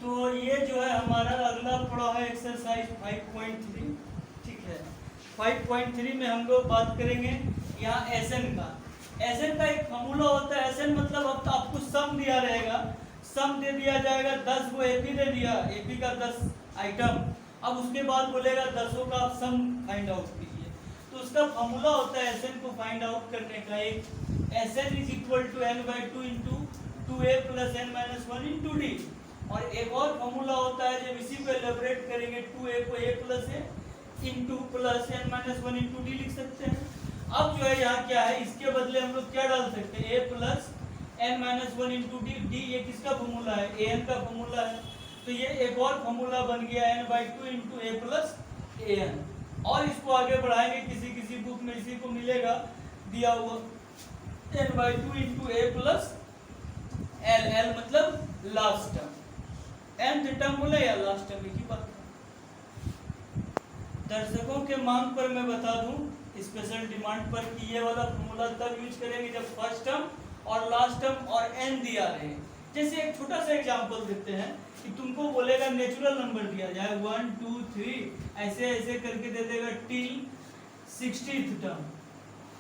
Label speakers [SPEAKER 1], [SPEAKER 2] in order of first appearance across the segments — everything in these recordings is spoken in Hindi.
[SPEAKER 1] तो ये जो है हमारा अगला पड़ा है एक्सरसाइज 5.3। ठीक है, 5.3 में हम लोग बात करेंगे यहाँ एसएन का। एसएन का एक फॉर्मूला होता है। एसएन मतलब अब आपको सम दिया रहेगा, सम दे दिया जाएगा 10 को एपी दे दिया, एपी का 10 आइटम। अब उसके बाद बोलेगा 10 का आप सम फाइंड आउट कीजिए। तो उसका फॉर्मूला होता है एसएन को फाइंड आउट करने का, एक SN is equal to n by two into 2a plus n minus one into d. और एक और फॉर्मूला होता है, जब इसी को एलेबरेट करेंगे 2a को a plus a into plus n minus one into d लिख सकते हैं। अब जो है यहाँ क्या है, इसके बदले हम लोग क्या डाल सकते हैं, a plus n minus one into d. D ये किसका फॉर्मूला है, ए एन का फॉर्मूला है। तो ये एक और फॉर्मूला बन गया n by two into a plus a n. और इसको आगे बढ़ाएंगे, किसी किसी बुक में इसी को मिलेगा दिया हुआ n by two into a plus l. L मतलब लास्ट टर्म, nth टर्म बोले या लास्ट टर्म, एक ही बात है। दर्शकों के मांग पर मैं बता दूं, स्पेशल डिमांड पर, कि ये वाला फॉर्मूला तब यूज करेंगे जब फर्स्ट टर्म और लास्ट टर्म और n दिया रहे। जैसे एक छोटा सा एग्जांपल देते हैं कि तुमको बोलेगा नेचुरल नंबर दिया जाए 1 2 3 ऐसे ऐसे करके दे देगा till 60th term.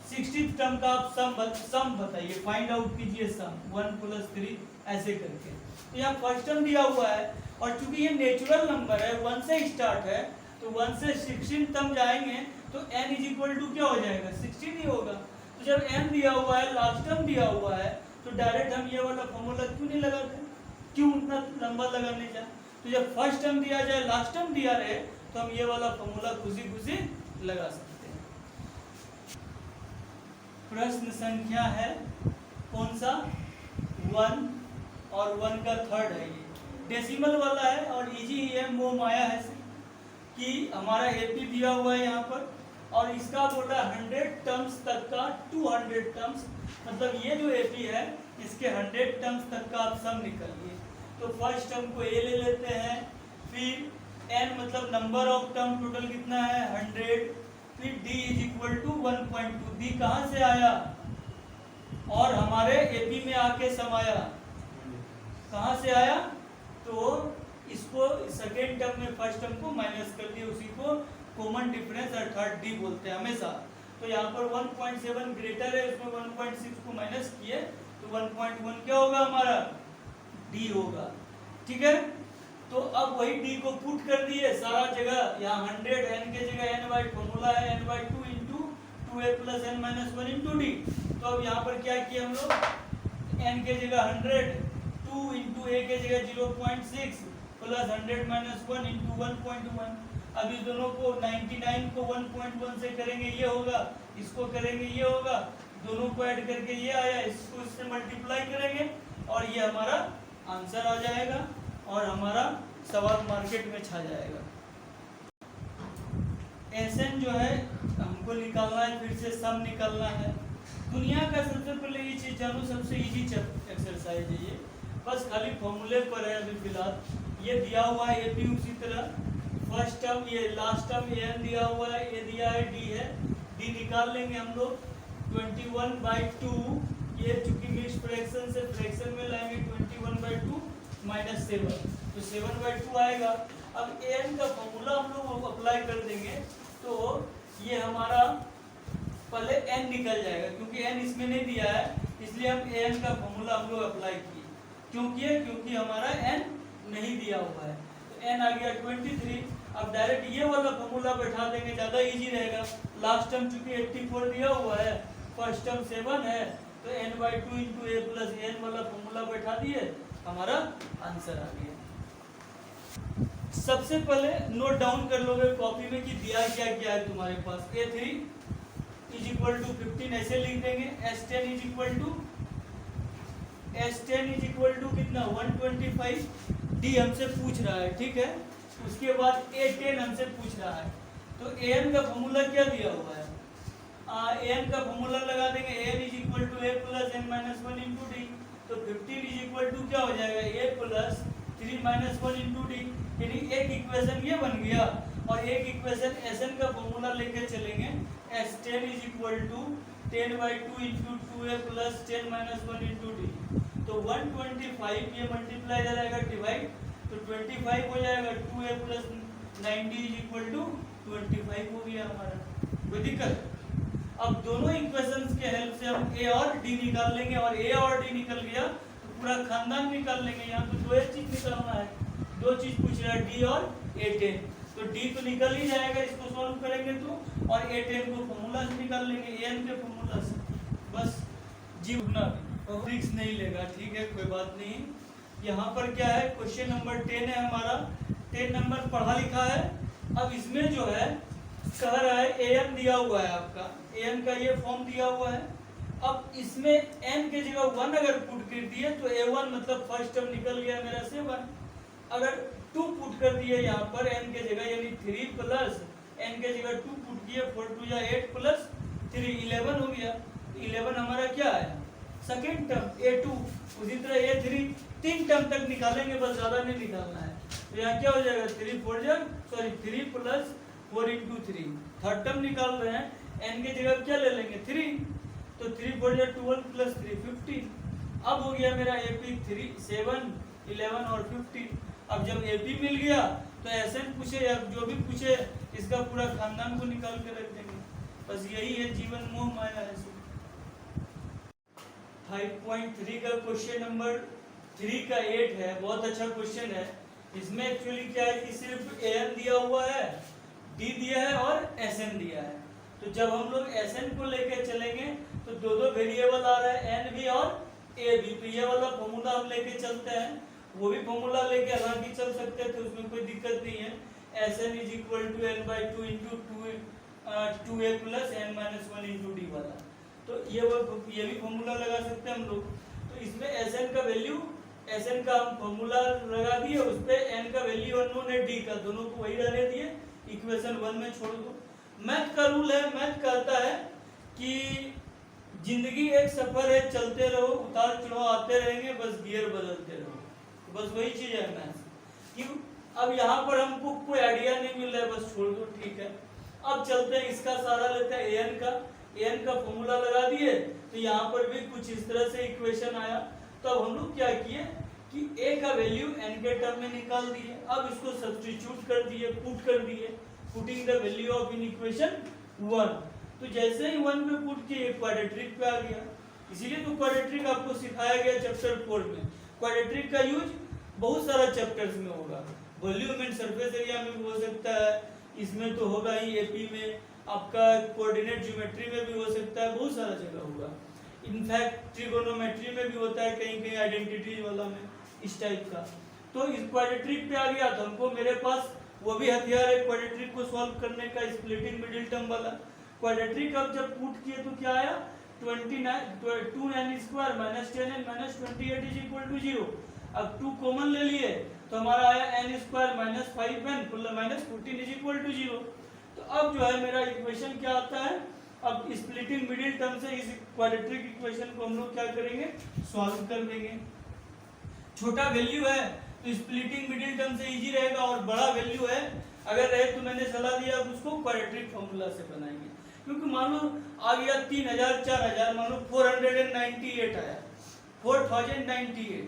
[SPEAKER 1] 60th term का आप सम बताइए, फाइंड आउट कीजिए सम 1 प्लस 3 ऐसे करके। तो यहाँ फर्स्ट टर्म दिया हुआ है, और चूंकि ये नेचुरल नंबर है, 1 से स्टार्ट है, तो 1 से 16 तक जाएंगे तो n इज इक्वल टू क्या हो जाएगा, 16 ही होगा। तो जब n दिया हुआ है, लास्ट टर्म दिया हुआ है, तो डायरेक्ट हम ये वाला फॉर्मूला क्यों नहीं लगाते, क्यों उतना लंबा लगाने जाए। तो जब फर्स्ट टर्म दिया जाए, लास्ट टर्म दिया रहे, तो हम ये वाला फॉर्मूला खुशी खुशी लगा सकते हैं। प्रश्न संख्या है कौन सा, 1 और 1 का थर्ड है। ये डेसिमल वाला है और इजी ही है, मोह माया है कि हमारा एपी दिया हुआ है यहाँ पर, और इसका बोला 100 टर्म्स तक का 200 टर्म्स, मतलब ये जो एपी है इसके 100 टर्म्स तक का आप सम निकालिए। तो फर्स्ट टर्म को ए ले लेते हैं, फिर एन मतलब नंबर ऑफ टर्म टोटल कितना है 100, फिर d is equal to 1.2। D कहाँ से आया और हमारे एपी में आके समाया, कहाँ से आया, तो इसको सेकेंड टर्म में फर्स्ट टर्म को माइनस कर दिया, उसी को कॉमन डिफरेंस अर्थात डी बोलते हैं हमेशा। तो यहाँ पर 1.7 ग्रेटर है, उसमें 1.6 को माइनस किए तो 1.1 क्या होगा हमारा, डी होगा। ठीक है, तो अब वही डी को पुट कर दिए सारा जगह, यहाँ 100 एन के जगह एन बाई फॉर्मूला है n by two into 2a plus n minus one into d. तो अब यहाँ पर क्या किए हम लोग, एन के जगह 100, 2 इंटू ए के जगह 0.6 प्लस 100 माइनस 1 इंटू 1.1। अब इस दोनों को 99 को 1.1 से करेंगे ये होगा, इसको करेंगे ये होगा, दोनों को ऐड करके ये आया, इसको इससे मल्टीप्लाई करेंगे और ये हमारा आंसर आ जाएगा और हमारा सवाल मार्केट में छा जाएगा। एसएन जो है हमको निकालना है, फिर से सम निकालना है। दुनिया का सबसे पहले ये चीज जानो, सबसे इजी एक्सरसाइज है ये, बस खाली फॉर्मूले पर है अभी फिलहाल। ये दिया हुआ है ए पी, उसी तरह फर्स्ट टर्म ये लास्ट टर्म ए एन दिया हुआ है, ये दिया है डी है, डी निकाल लेंगे हम लोग 21/2। ये चूंकि मिक्स फ्रैक्शन से फ्रैक्शन में लाएंगे 21/2 माइनस 7, तो 7/2 आएगा। अब ए एन का फॉर्मूला हम लोग अप्लाई कर देंगे तो ये हमारा पहले एन निकल जाएगा, क्योंकि एन इसमें नहीं दिया है इसलिए हम ए एन का फॉर्मूला हम लोग अप्लाई किए। क्योंकि हमारा एन नहीं दिया हुआ है, तो एन आ गया 23। अब डायरेक्ट ये वाला फॉर्मूला बैठा देंगे, ज़्यादा इजी रहेगा। लास्ट टर्म चूंकि 84 दिया हुआ है, फर्स्ट टर्म 7 है, तो n by two into a plus n वाला फॉर्मूला बैठा दिए, हमारा आंसर आ गया। सबसे पहले नोट डाउन कर लोगे कॉपी में कि दिया क्या क्या है तुम्हारे पास। A3 इज इक्वल टू 15 ऐसे लिख देंगे, S10 इज इक्वल टू कितना 125। डी हमसे पूछ रहा है, ठीक है। उसके बाद A10 हमसे पूछ रहा है, तो an का फॉर्मूला क्या दिया हुआ है, an का फॉर्मूला लगा देंगे, an is equal to a plus n minus one into d. तो 15 इज इक्वल टू क्या हो जाएगा, a plus 3 minus one into d. यानी एक इक्वेशन ये बन गया, और एक इक्वेशन Sn का फॉर्मूला लेके चलेंगे, S10 is equal to 10/2 into 2a plus 10 minus one into d. तो 125 ये मल्टीप्लाई हो जाएगा डिवाइड तो 25 हो जाएगा, 2a plus 90 is equal to 25 हो गया हमारा। कोई दिक्कत? अब दोनों इक्वेशंस के हेल्प से हम a और d निकाल लेंगे, और a और d निकल गया तो पूरा खानदान निकाल लेंगे। यहाँ तो दो एक चीज निकालना है, दो चीज पूछ रहा है, d और a10। तो d तो निकल ही जाएगा इसको सॉल्व करेंगे तो, और a10 को फॉर्मूला से निकाल लेंगे, an के फॉर्मूला से। बस जी उतना रिक्स नहीं लेगा, ठीक है, कोई बात नहीं। यहाँ पर क्या है, क्वेश्चन नंबर 10 है हमारा, 10 नंबर पढ़ा लिखा है। अब इसमें जो है कह रहा है an दिया हुआ है आपका, an का ये फॉर्म दिया हुआ है। अब इसमें n के जगह 1 अगर पुट कर दिए तो a1 मतलब फर्स्ट टर्म निकल गया मेरा 7। अगर 2 पुट कर दिए यहाँ पर n के जगह, यानी 3 प्लस n के जगह 2 पुट किए, 4 2 या 8 प्लस 3 11 हो गया। 11 हमारा क्या है, सेकेंड टर्म a2। उसी तरह a3, 3 टर्म तक निकालेंगे, बस ज्यादा नहीं निकालना है। तो यहाँ क्या हो जाएगा, 3 प्लस 4 इंटू 3, थर्ड टर्म निकाल रहे हैं, n के जगह क्या ले लेंगे 3, तो 3 4 12 प्लस 3 15। अब हो गया मेरा AP 3 7 11 और 15। अब जब AP मिल गया तो ऐसे पूछे या जो भी पूछे इसका पूरा खानदान को निकाल के रख देंगे। बस यही है जीवन मोह माया है। 5.3 का क्वेश्चन नंबर 3 का 8 है, बहुत अच्छा क्वेश्चन है। इसमें एक्चुअली क्या है कि सिर्फ an दिया हुआ है, d दिया है और sn दिया है। तो जब हम लोग sn को लेके चलेंगे तो दो वेरिएबल आ रहा है, n भी और a भी, तो ये वाला फॉर्मूला हम लेके चलते हैं। वो भी फॉर्मूला लेके हालांकि चल सकते हैं, तो उसमें कोई दिक्कत नहीं है। sn is equal to n/2 into 2a plus n minus 1 into d वाला, तो ये भी फॉर्मूला लगा सकते हैं हम लोग। तो इसमें sn का वैल्यू, sn का हम फॉर्मूला लगा दिए, उस पे n का वैल्यू अननोन है, d का, दोनों को वही रहने दिए, इक्वेशन 1 में छोड़ दो। मैथ का रूल है, मैथ कहता है कि जिंदगी एक सफर है, चलते रहो, उतार चढ़ाव आते रहेंगे, बस गियर बदलते रहो। बस वही चीज है मैथ कि अब यहाँ पर हमको कोई आइडिया नहीं मिल रहा है, बस छोड़ दो, ठीक है। अब चलते हैं, इसका सहारा लेते हैं an का फॉर्मूला लगा दिए, तो यहाँ पर भी कुछ इस तरह से इक्वेशन आया। तो अब हम लोग क्या किए कि a का वैल्यू n के टर्म में निकाल दिए, अब इसको सब्स्टिट्यूट कर दिए, पुट कर दिए, putting the value of in equation 1। तो जैसे ही 1 पे पुट किए क्वाड्रेटिक पे आ गया, इसीलिए तो क्वाड्रेटिक आपको सिखाया गया चैप्टर 4 में। क्वाड्रेटिक का यूज बहुत सारा चैप्टर्स में होगा, वॉल्यूम एंड सरफेस एरिया में भी हो सकता है, इसमें तो होगा ही, एपी में आपका कोऑर्डिनेट ज्योमेट्री में भी हो सकता है, बहुत सारा जगह होगा। इनफैक्ट ट्रिगोनोमेट्री में भी होता है, कहीं कहीं आइडेंटिटीज वाला में, इस टाइप का। तो इस क्वाड्रेटिक पे आ गया तो हमको, मेरे पास वो भी हथियार है क्वाड्रेटिक को सॉल्व करने का, स्प्लिटिंग मिडिल टर्म वाला। क्वाड्रेटिक अब जब पुट किए तो क्या आया, 2n square minus 10n minus 28 is equal to 0। अब 2 कॉमन ले लिए तो हमारा आया n square minus 5n minus 14 is equal to 0। तो अब जो है मेरा इक्वेशन क्या आता है, अब स्प्लिटिंग मिडिल टर्म से इस क्वाड्रेटिक इक्वेशन को हम लोग क्या करेंगे, सॉल्व कर देंगे। छोटा वैल्यू है तो स्प्लिटिंग मिडिल टर्म से इजी रहेगा, और बड़ा वैल्यू है अगर रहे तो मैंने सलाह दिया उसको क्वाड्रेटिक फॉर्मूला से बनाएंगे। क्योंकि मान लो आ गया 3000 4000, मान लो 498 आया, 4098,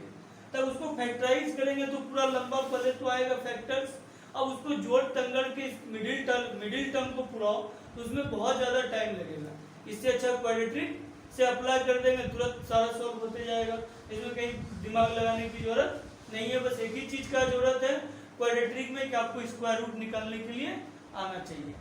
[SPEAKER 1] तब उसको फैक्टराइज करेंगे तो पूरा लंबा पहले तो आएगा फैक्टर्स। अब उसको जोड़ तंगड़ के मिडिल टर्म को पुराओ तो उसमें बहुत ज्यादा टाइम लगेगा। इससे अच्छा क्वाड्रेटिक से अप्लाई कर देंगे, तुरंत सारा सॉल्व होते जाएगा, इसमें कहीं दिमाग लगाने की जरूरत नहीं है। बस एक ही चीज का जरूरत है क्वाड्रेटिक में कि आपको स्क्वायर रूट निकालने के लिए आना चाहिए,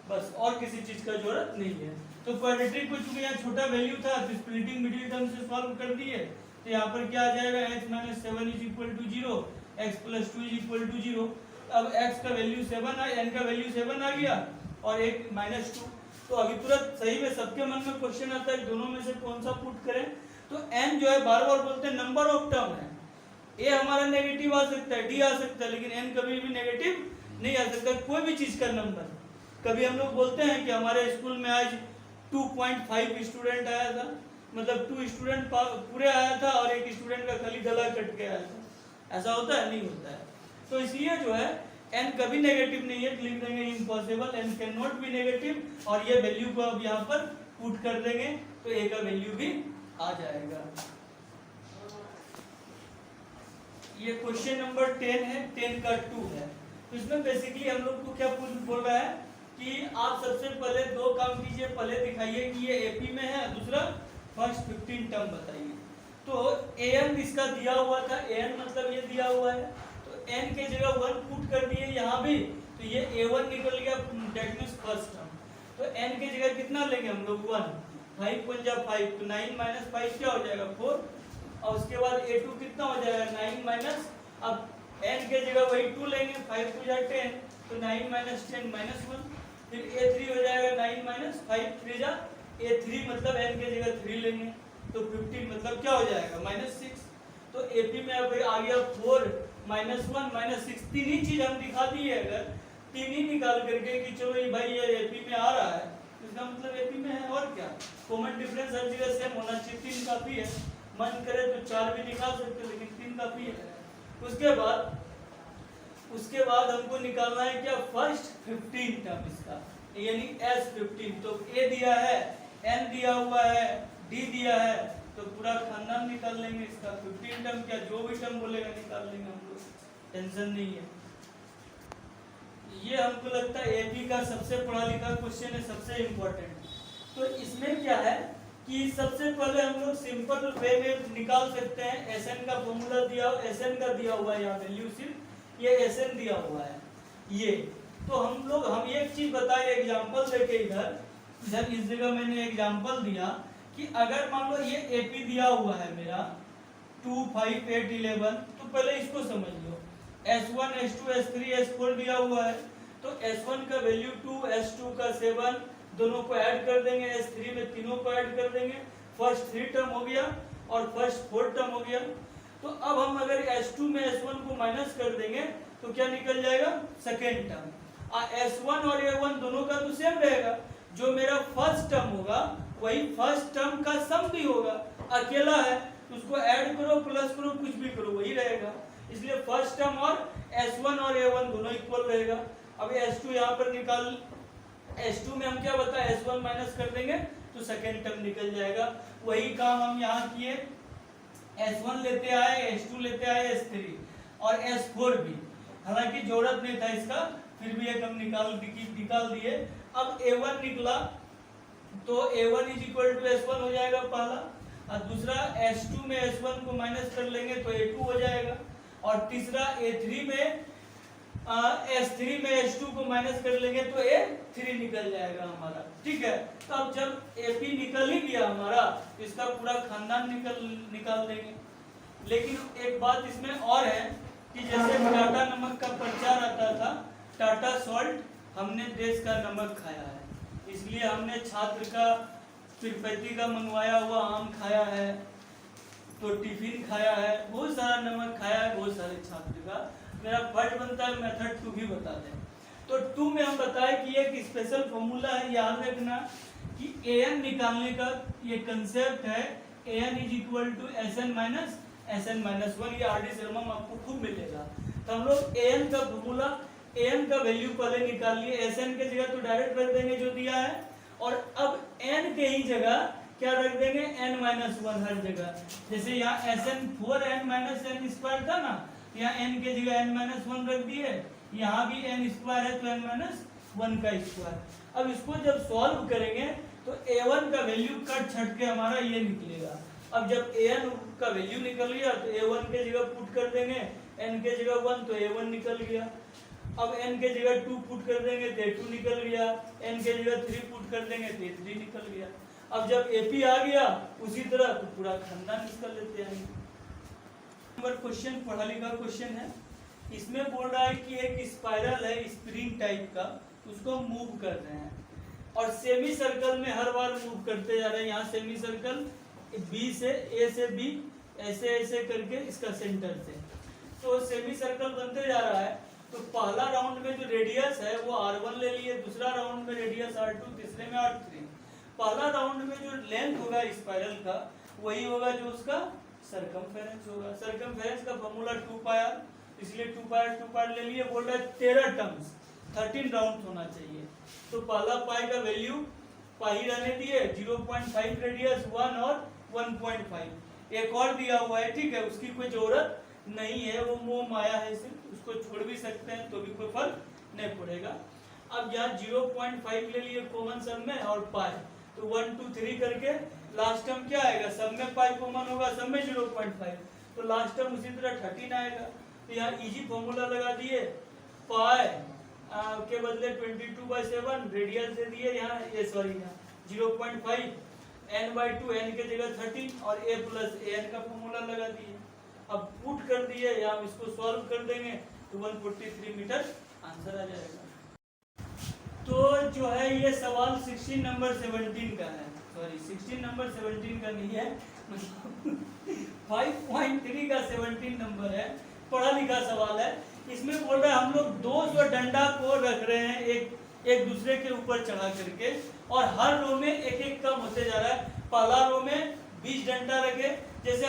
[SPEAKER 1] बस, और किसी चीज का जरूरत नहीं है। तो क्वाड्रेटिक को चूंकि यहाँ छोटा वैल्यू था तो स्प्लिटिंग मिडिल टर्म से सॉल्व कर दिए, तो यहाँ पर क्या आ जाएगा, x minus 7 is equal to 0, x plus 2 is equal to 0। अब x का वैल्यू 7 आया, n का वैल्यू 7 आ गया, और एक माइनस 2। तो अभी तुरंत सही में सबके मन में क्वेश्चन आता है दोनों में से कौन सा पुट करें। तो n जो है बार बार बोलते हैं नंबर ऑफ टर्म है, a हमारा नेगेटिव आ सकता है, d आ सकता है, लेकिन n कभी भी नेगेटिव नहीं आ सकता, कोई भी चीज का नंबर। कभी हम लोग बोलते हैं कि हमारे स्कूल में आज 2.5 स्टूडेंट आया था, मतलब 2 स्टूडेंट पूरे आया था और एक स्टूडेंट का खाली गला कट के आया था, ऐसा होता है, नहीं होता है। तो इसलिए जो है n कभी नेगेटिव नहीं है, लिख देंगे impossible, n can not be negative, और ये वैल्यू को अब यहाँ पर पुट कर देंगे तो a का वैल्यू भी आ जाएगा। ये क्वेश्चन नंबर 10 है, 10 का 2 है। तो इसमें बेसिकली हम लोग को क्या बोल रहा है कि आप सबसे पहले दो काम कीजिए, पहले दिखाइए कि ये एपी में है, दूसरा फर्स्ट 15 टर्म बताइए। तो an इसका दिया हुआ था, an मतलब ये दिया हुआ है, तो n के जगह 1 पुट कर दिए यहाँ भी, तो ये a1 निकल गया, दैट मींस फर्स्ट टर्म। तो n के जगह कितना लेंगे हम लोग 1, 5 पंजा 5, तो 9 माइनस 5 क्या हो जाएगा 4, और उसके बाद a2 कितना हो जाएगा 9 माइनस, अब n के जगह वही 2 लेंगे, 5 टू जा 10, तो 9 माइनस 10 माइनस 1, फिर a3 हो जाएगा 9 माइनस 5 3 जा a3 मतलब n के जगह 3 लेंगे, तो 15 मतलब क्या हो जाएगा -6। तो AP में अब आ गया 4 -1 -6, तीन ही चीज हम दिखा दिए, अगर तीन ही निकाल करके कि चलो ये भाई ये AP में आ रहा है, इसका मतलब AP में है, और क्या कॉमन डिफरेंस हर जगह सेम होना चाहिए, 3 काफी है, मन करे तो 4 भी निकाल सकते हो, लेकिन 3 काफी है। उसके बाद हमको निकालना है क्या फर्स्ट 15 टर्म इसका, यानी S15। तो A दिया है, N दिया हुआ है, D दिया है, तो पूरा खानदान निकाल लेंगे इसका 15 टर्म, क्या जो भी टर्म बोलेगा निकाल लेंगे हम लोग, टेंशन नहीं है। ये हमको लगता है AP का सबसे पढ़ा लिखा क्वेश्चन है, सबसे इम्पोर्टेंट। तो इसमें क्या है कि सबसे पहले हम लोग सिंपल वे में निकाल सकते हैं, Sn का फॉर्मूला दिया, Sn का दिया हुआ है यहाँ वैल्यू, सिर्फ ये Sn दिया हुआ है ये। तो हम एक चीज बताए एग्जांपल लेके, इधर इस जगह मैंने एग्जांपल दिया कि अगर मान लो ये AP दिया हुआ है मेरा 2 5 8 11, तो पहले इसको समझ लो, S1 S2 S3 S4 दिया हुआ है, तो S1 का वैल्यू 2, S2 का 7, दोनों को ऐड कर देंगे, S3 में तीनों को ऐड कर देंगे, फर्स्ट 3 टर्म हो गया और फर्स्ट 4 टर्म हो गया। तो अब हम अगर S2 में S1 को माइनस कर देंगे तो क्या निकल जाएगा सेकेंड टर्म, S1 और A1 दोनों का तो सेम रहेगा, जो मेरा फर्स्ट टर्म होगा वही फर्स्ट टर्म का सम भी होगा, अकेला है तो उसको ऐड करो प्लस करो कुछ भी करो वही रहेगा, इसलिए फर्स्ट टर्म और S1 और A1 दोनों इक्वल रहेगा। अब S2 यहाँ पर निकाल, S2 में हम क्या बताए S1 माइनस कर देंगे तो सेकेंड टर्म निकल जाएगा, वही काम हम यहाँ किए, S1 लेते आए, S2 लेते आए, S3 और S4 भी, हालांकि जरूरत नहीं था इसका, फिर भी एक हम निकाल दिए। अब A1 निकला तो A1 is equal to S1 हो जाएगा पहला, और दूसरा S2 में S1 को माइनस कर लेंगे तो A2 हो जाएगा, और तीसरा A3 में S3 में S2 को माइनस कर लेंगे तो A3 निकल जाएगा हमारा, ठीक है। तो अब जब AP निकल ही गया हमारा तो इसका पूरा खानदान निकाल देंगे। लेकिन एक बात इसमें और है कि जैसे टाटा नमक का प्रचार आता था, टाटा सॉल्ट, हमने देश का नमक खाया है, इसलिए हमने छात्र का तिरुपति का मंगवाया हुआ आम खाया है, तो टिफिन खाया है, बहुत सारा नमक खाया है बहुत सारे छात्र का, मेरा फर्ज बनता है मेथड 2 भी बता दें। तो 2 में हम बताए कि एक स्पेशल फॉर्मूला है, याद रखना कि an निकालने का ये कंसेप्ट है, an is equal to Sn minus 1, ये RD शर्मा में आपको खूब मिलेगा। तो हम लोग an का फॉर्मूला, an का वैल्यू पहले निकाल लिए, Sn के जगह तो डायरेक्ट रख देंगे जो दिया है, और अब n के ही जगह क्या रख देंगे n-1 हर जगह, जैसे यहाँ Sn 4n minus n square था ना, यहाँ n के जगह n-1 रख दिए, यहाँ भी n स्क्वायर है तो n-1 का स्क्वायर। अब इसको जब सॉल्व करेंगे तो a1 का वैल्यू कट छट के हमारा ये निकलेगा। अब जब an का वैल्यू निकल गया तो a1 के जगह पुट कर देंगे, n के जगह 1 तो a1 निकल गया, अब n के जगह 2 पुट कर देंगे तो a2 निकल गया, n के जगह 3 पुट कर देंगे तो a3 निकल गया। अब जब AP आ गया उसी तरह तो पूरा खानदान निकाल लेते हैं। नंबर क्वेश्चन पढ़ा लिखा क्वेश्चन है, इसमें बोल रहा है कि एक स्पाइरल है स्प्रिंग टाइप का, उसको मूव कर रहे हैं और सेमी सर्कल में हर बार मूव करते जा रहे हैं। यहाँ सेमी सर्कल B से A से B ऐसे ऐसे करके इसका सेंटर से, तो सेमी सर्कल बनते जा रहा है। तो पहला राउंड में जो रेडियस है वो R1 ले लिए, दूसरा राउंड में रेडियस R2, तीसरे में R3। पहला राउंड में जो लेंथ होगा स्पाइरल का वही होगा जो उसका सरकमफेरेंस होगा। सरकमफेरेंस का फॉर्मूला 2πr, इसलिए 2πr ले लिए। बोल रहा है 13 टर्म्स 13 राउंड होना चाहिए, तो पहला पाई का वैल्यू पाई रहने दिए, 0.5 रेडियस 1 और 1.5 एक और दिया हुआ है, ठीक है, उसकी कोई जरूरत नहीं है, वो मोह माया है, सिर्फ उसको छोड़ भी सकते हैं तो भी कोई फर्क नहीं पड़ेगा। अब यहाँ 0.5 ले लिए कॉमन सब में और पाई, तो 1 2 3 करके लास्ट टर्म क्या आएगा, सब में पाई कॉमन होगा, सब में 0.5, तो लास्ट टर्म उसी तरह 13 आएगा। तो यहाँ इजी फॉर्मूला लगा दिए, पाई के बदले 22/7 रेडियल से दिए, यहाँ ये सॉरी यहाँ 0.5 n/2, n के जगह 13 और a प्लस an का फॉर्मूला लगा दिए। अब पुट कर दिए, या हम इसको सॉल्व कर देंगे तो 143 मीटर आंसर आ जाएगा। तो जो है ये सवाल 16 नंबर 17 का है, सॉरी 16 नंबर 17 का नहीं है, मतलब 5.3 का 17 नंबर है, पढ़ा लिखा सवाल है। इसमें बोल रहा है हम लोग 200 डंडा को रख रहे हैं एक दूसरे के ऊपर चढ़ा करके, और हर रो में एक एक कम होते जा रहा है। पहला रो में 20 डंडा रखे, जैसे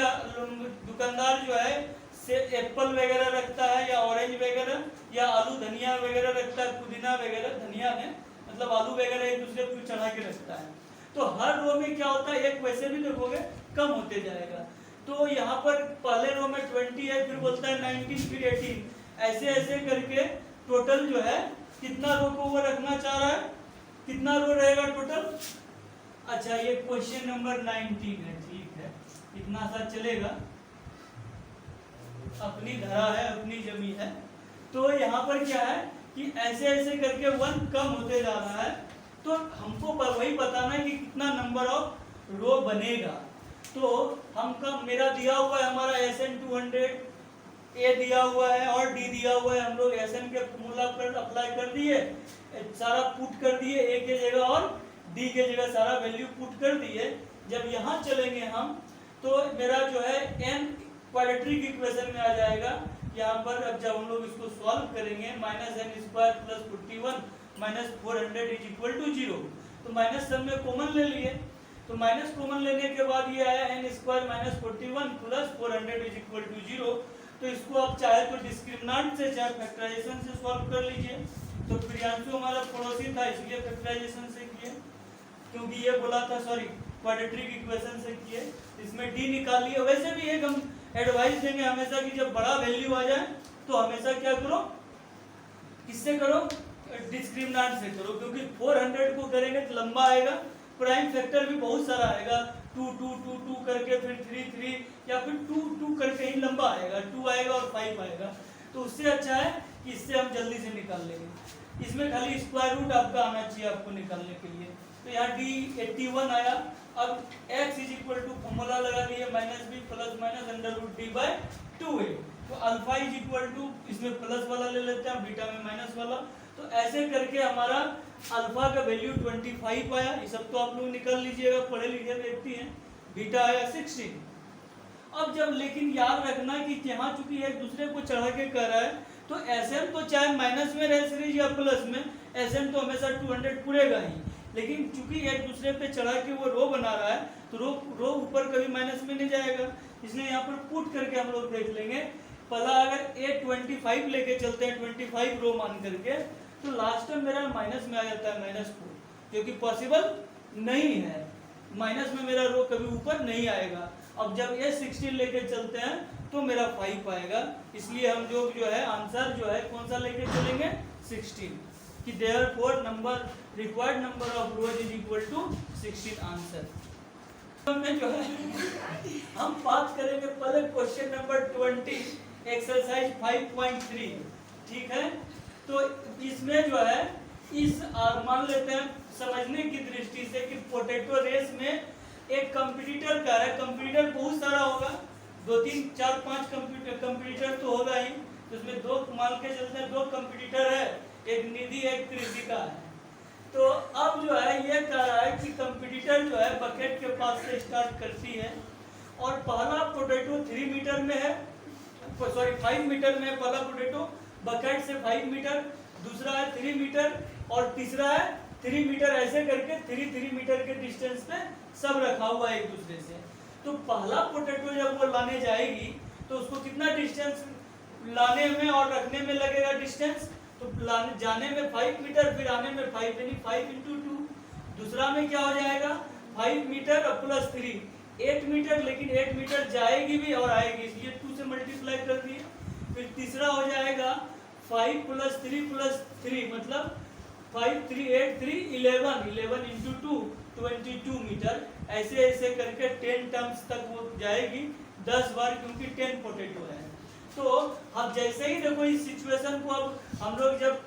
[SPEAKER 1] दुकानदार जो है से एप्पल वगैरह रखता है या ऑरेंज वगैरह या आलू धनिया वगैरह रखता है, पुदीना वगैरह, धनिया में मतलब आलू वगैरह एक दूसरे को चढ़ा के रखता है। तो हर रो में क्या होता है, एक वैसे भी देखोगे कम होते जाएगा। तो यहाँ पर पहले रो में 20 है, फिर बोलता है 19, फिर 18, ऐसे ऐसे करके टोटल जो है कितना रो को वो रखना चाह रहा है, कितना रो रहेगा टोटल। अच्छा ये क्वेश्चन नंबर 19 है, ठीक है, इतना सा चलेगा, अपनी धरा है, अपनी जमी है। तो यहाँ पर क्या है कि ऐसे ऐसे करके 1 कम होते जा रहा है, तो हमको वही बताना है कि कितना नंबर ऑफ रो बनेगा। तो हमका मेरा दिया हुआ है हमारा SN 200, A दिया हुआ है और D दिया हुआ है, हम लोग SN के फॉर्मूला पर अप्लाई कर दिए, सारा पुट कर दिए, A के जगह और D के जगह सारा वैल्यू पुट कर दिए। जब यहाँ चलेंगे हम तो मेरा जो है n क्वाड्रेटिक इक्वेशन में आ जाएगा। यहाँ पर अब जब हम लोग इसको सॉल्व करेंगे, -n² + 41 - 400 = 0, तो माइनस सब में कॉमन ले लिए, तो माइनस कॉमन लेने के बाद ये आया n² - 41 + 400 = 0। तो इसको आप चाहे तो डिस्क्रिमिनेंट से चाहे फैक्टराइजेशन से सॉल्व कर लीजिए। तो प्रियांशु हमारा पड़ोसी था इसलिए फैक्टराइजेशन से किए, क्योंकि ये बोला था सॉरी क्वाड्रेटिक इक्वेशन से किए, इसमें d निकाल लिए। वैसे भी एक हम एडवाइस देंगे हमेशा कि जब बड़ा वैल्यू आ जाए तो हमेशा क्या करो, किससे करो, डिस्क्रिमिनेंट से करो, क्योंकि 400 को करेंगे तो लंबा आएगा, प्राइम फैक्टर भी बहुत सारा आएगा, 2 2 2 2 करके फिर 3 3 या फिर 2 2 करके ही लंबा आएगा, 2 आएगा और 5 आएगा। तो उससे अच्छा है कि इससे हम जल्दी से निकाल लेंगे। इसमें खाली स्क्वायर रूट आपका आना चाहिए आपको निकालने के लिए। तो यहाँ d 81 आया। अब x फॉर्मूला लगा लिए -b ± √d/2a। तो अल्फा इसमें प्लस वाला ले लेते हैं, बीटा में माइनस वाला। तो ऐसे करके हमारा अल्फा का वैल्यू 25 आया। ये सब तो आप लोग निकाल लीजिएगा, पढ़े लिखे व्यक्ति हैं। बीटा आया 16। अब जब लेकिन याद रखना कि यहाँ चूंकि एक दूसरे को चढ़ा के कर रहा है, तो एसएम तो चाहे माइनस में रह सीरीज या प्लस में, एसएम तो हमेशा 200 पूरेगा ही। लेकिन चूंकि एक दूसरे पे चढ़ा के वो रो बना रहा है, तो रो ऊपर कभी माइनस में नहीं जाएगा, इसलिए यहाँ पर पुट करके हम लोग देख लेंगे। पहला अगर A25 लेके चलते हैं 25 रो मान करके, तो लास्ट में मेरा माइनस में आ जाता है -4, जो कि पॉसिबल नहीं है। माइनस में मेरा रो कभी ऊपर नहीं आएगा। अब जब A16 लेके चलते हैं तो मेरा 5 आएगा, इसलिए हम जो है आंसर जो है कौन सा लेके चलेंगे, 16, कि therefore number required number of rows is equal to 16 answer. में जो है हम बात करेंगे पहले क्वेश्चन नंबर 20 एक्सरसाइज 5.3, ठीक है। तो इसमें जो है इस मान लेते हैं समझने की दृष्टि से कि पोटैटो रेस में एक कंपटीटर का है, कंपटीटर बहुत सारा होगा, 2 3 4 5 कंपटीटर तो होगा ही। तो उसमें दो मान के चलते हैं, 2 कंपटीटर है, एक निधि एक कृषिका है। तो अब जो है ये कह रहा है कि कंपटीटर जो है बकेट के पास से स्टार्ट करती है, और पहला पोटैटो 3 मीटर में है, सॉरी 5 मीटर में है पहला पोटैटो, बकेट से 5 मीटर, दूसरा है 3 मीटर और तीसरा है 3 मीटर। ऐसे करके 3 मीटर के डिस्टेंस पे सब रखा हुआ है एक दूसरे से। तो पहला पोटैटो जब वो लाने जाएगी तो उसको कितना डिस्टेंस लाने में और रखने में लगेगा डिस्टेंस, तो लाने जाने में 5 मीटर, फिर आने में 5, यानी 5 × 2। दूसरा में क्या हो जाएगा 5 मीटर और प्लस 3 8 मीटर, लेकिन 8 मीटर जाएगी भी और आएगी, इसलिए 2 से मल्टीप्लाई कर दिए। 5 + 3 + 3 मतलब 5 3 8 3 11 11 × 2 22 मीटर। ऐसे ऐसे करके 10 टर्म्स तक वो जाएगी 10 बार, क्योंकि 10 पोटैटो है। तो अब जैसे ही देखो इस सिचुएशन को अब हम लोग जब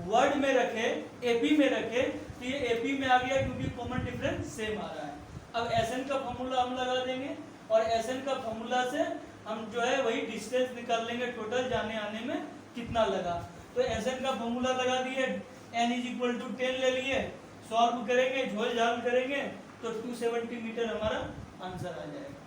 [SPEAKER 1] वर्ड में रखे, एपी में रखे, तो ये एपी में आ गया क्योंकि कॉमन डिफरेंस सेम आ रहा है। अब एसएन का फॉर्मूला हम लगा देंगे और एसएन का फॉर्मूला से हम जो है वही डिस्टेंस निकाल लेंगे टोटल जाने आने में कितना लगा। तो एसएन का फॉर्मूला लगा दिए, n = 10 ले लिए, सॉल्व करेंगे, झोल झाल करेंगे तो 270 मीटर हमारा आंसर आ जाएगा।